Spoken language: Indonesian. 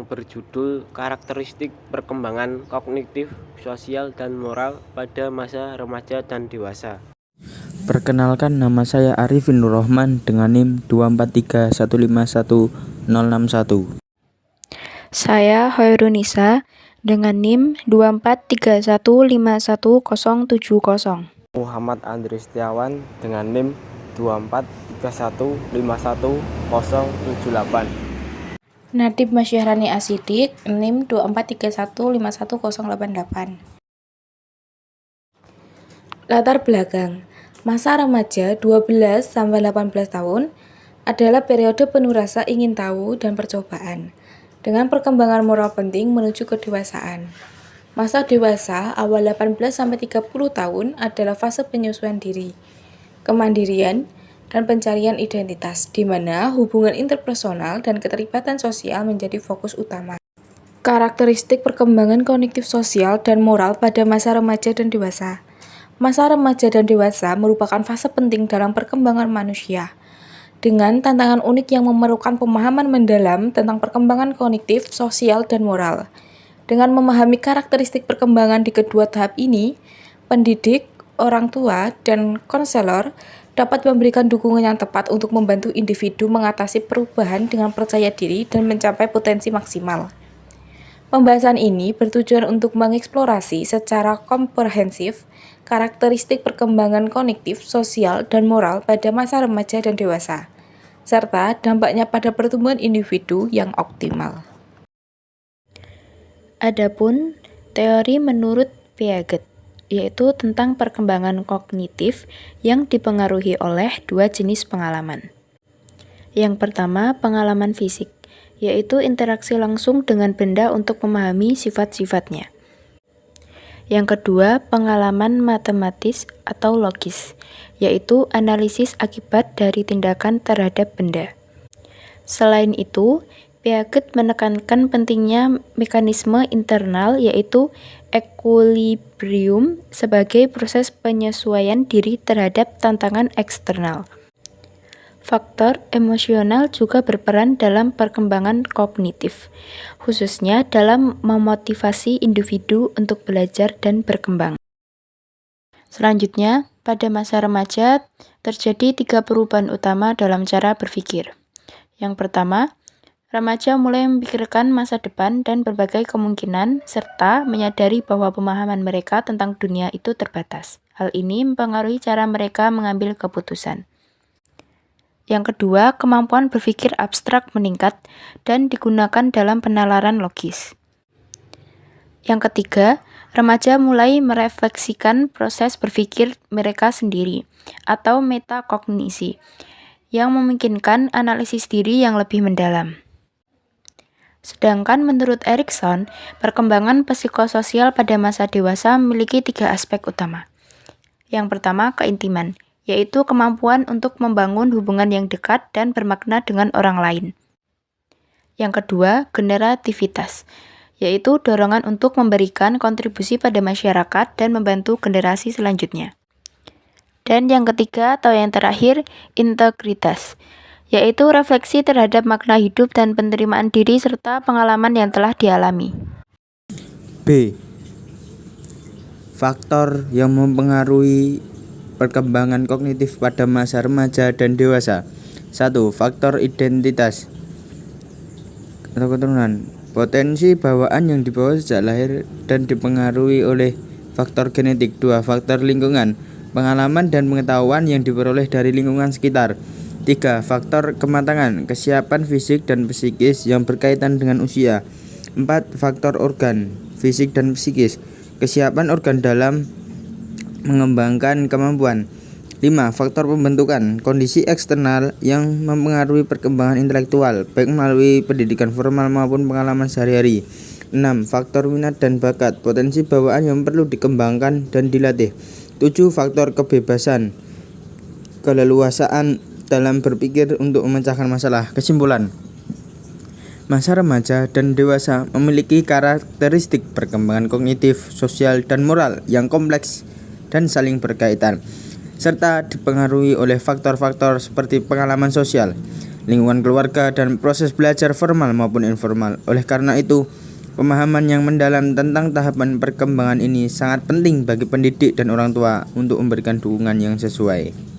berjudul Karakteristik Perkembangan Kognitif, Sosial, dan Moral pada Masa Remaja dan Dewasa. Perkenalkan, nama saya Arifin Nur Rahman dengan NIM 243151061. Saya Hoirunisa dengan NIM 243151070. Muhammad Andri Setiawan dengan NIM 243151078. Nadib Masyahrani Asidik, NIM 243151088. Latar belakang. Masa remaja 12-18 tahun adalah periode penuh rasa ingin tahu dan percobaan, dengan perkembangan moral penting menuju kedewasaan. Masa dewasa awal 18-30 tahun adalah fase penyesuaian diri, kemandirian, dan pencarian identitas, di mana hubungan interpersonal dan keterlibatan sosial menjadi fokus utama. Karakteristik perkembangan kognitif sosial dan moral pada masa remaja dan dewasa. Masa remaja dan dewasa merupakan fase penting dalam perkembangan manusia, dengan tantangan unik yang memerlukan pemahaman mendalam tentang perkembangan kognitif, sosial, dan moral. Dengan memahami karakteristik perkembangan di kedua tahap ini, pendidik, orang tua, dan konselor dapat memberikan dukungan yang tepat untuk membantu individu mengatasi perubahan dengan percaya diri dan mencapai potensi maksimal. Pembahasan ini bertujuan untuk mengeksplorasi secara komprehensif karakteristik perkembangan kognitif, sosial, dan moral pada masa remaja dan dewasa, serta dampaknya pada pertumbuhan individu yang optimal. Adapun teori menurut Piaget, yaitu tentang perkembangan kognitif yang dipengaruhi oleh dua jenis pengalaman. Yang pertama, pengalaman fisik, yaitu interaksi langsung dengan benda untuk memahami sifat-sifatnya. Yang kedua, pengalaman matematis atau logis, yaitu analisis akibat dari tindakan terhadap benda. Selain itu, Piaget menekankan pentingnya mekanisme internal, yaitu equilibrium, sebagai proses penyesuaian diri terhadap tantangan eksternal. Faktor emosional juga berperan dalam perkembangan kognitif, khususnya dalam memotivasi individu untuk belajar dan berkembang. Selanjutnya, pada masa remaja terjadi 3 perubahan utama dalam cara berpikir. Yang pertama, remaja mulai memikirkan masa depan dan berbagai kemungkinan, serta menyadari bahwa pemahaman mereka tentang dunia itu terbatas. Hal ini mempengaruhi cara mereka mengambil keputusan. Yang kedua, kemampuan berpikir abstrak meningkat dan digunakan dalam penalaran logis. Yang ketiga, remaja mulai merefleksikan proses berpikir mereka sendiri, atau metakognisi, yang memungkinkan analisis diri yang lebih mendalam. Sedangkan menurut Erikson, perkembangan psikososial pada masa dewasa memiliki 3 aspek utama. Yang pertama, keintiman, yaitu kemampuan untuk membangun hubungan yang dekat dan bermakna dengan orang lain. Yang kedua, generativitas, yaitu dorongan untuk memberikan kontribusi pada masyarakat dan membantu generasi selanjutnya. Dan yang ketiga atau yang terakhir, integritas, yaitu refleksi terhadap makna hidup dan penerimaan diri serta pengalaman yang telah dialami. B. Faktor yang mempengaruhi perkembangan kognitif pada masa remaja dan dewasa. 1. Faktor identitas atau keturunan. Potensi bawaan yang dibawa sejak lahir dan dipengaruhi oleh faktor genetik. 2. Faktor lingkungan, pengalaman dan pengetahuan yang diperoleh dari lingkungan sekitar. 3. Faktor kematangan, kesiapan fisik dan psikis yang berkaitan dengan usia. 4. Faktor organ, fisik dan psikis, kesiapan organ dalam mengembangkan kemampuan. 5. Faktor pembentukan, kondisi eksternal yang mempengaruhi perkembangan intelektual, baik melalui pendidikan formal maupun pengalaman sehari-hari. 6. Faktor minat dan bakat, potensi bawaan yang perlu dikembangkan dan dilatih. 7. Faktor kebebasan, keleluasaan dalam berpikir untuk memecahkan masalah. Kesimpulan, masa remaja dan dewasa memiliki karakteristik perkembangan kognitif, sosial, dan moral yang kompleks dan saling berkaitan, serta dipengaruhi oleh faktor-faktor seperti pengalaman sosial, lingkungan keluarga, dan proses belajar formal maupun informal. Oleh karena itu, pemahaman yang mendalam tentang tahapan perkembangan ini sangat penting bagi pendidik dan orang tua untuk memberikan dukungan yang sesuai.